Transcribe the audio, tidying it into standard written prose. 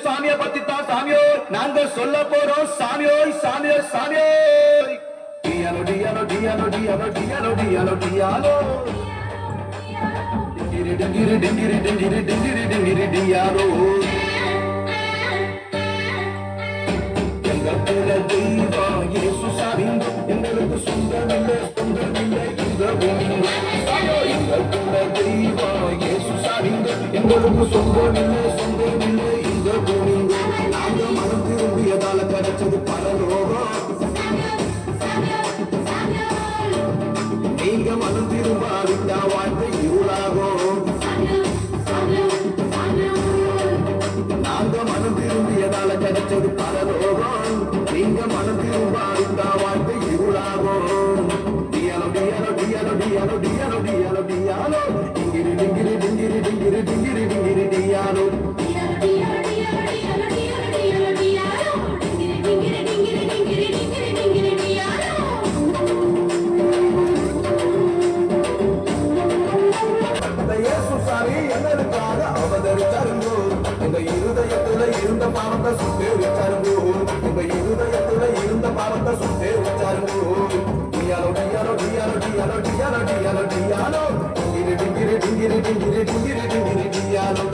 சாமியை பத்தி தான் சாமியோ நாங்க சொல்ல போறோம் சாமியோய் சாமியோய் சாமியோய். டியாலோ டியாலோ டியாலோ டியாலோ டியாலோ டியாலோ டியாலோ டிங்கிரி டிங்கிரி டிங்கிரி டிங்கிரி டிங்கிரி டிங்கிரி டியாலோ. எங்கள் குல தெய்வம் இயேசு சாமி எங்களுக்கு சொந்தமில்லை சொந்தமில்லை இந்த பூமி. எங்கள் குல தெய்வம் இயேசு சாமி எங்களுக்கு சொந்தமில்லை சொந்தமில்லை இந்த பூமி. நாங்க மனம் திரும்பியதால கிடைச்சது பரலோகம். நீங்க மனம் திரும்பாவிட்டா வாழ்க்கை இருளாகும். நாங்க மனம் திரும்பியதால கிடைச்சது பரலோகம். நீங்க மனம் திரும்பாவிட்டா வாழ்க்கை இருளாகும். டியாலோ டியாலோ டியாலோ டியாலோ டியாலோ டியாலோ டியாலோ டிங்கிரி டிங்கிரி டிங்கிரி டிங்கிரி டிங்கிரி டிங்கிரி டியாலோ. எங்களுக்காக அவதரிச்சாருங்கோ. எங்க இருதயத்துல இருந்த பாவத்தை சுட்டே வச்சாருங்கோ. எங்க இருதயத்துல இருந்த பாவத்தை சுட்டே வச்சாருங்கோ. டியாலோ டியாலோ டியாலோ டியாலோ டியாலோ டியாலோ டியாலோ டிங்கிரி டிங்கிரி டிங்கிரி டிங்கிரி டிங்கிரி டிங்கிரி டியாலோ.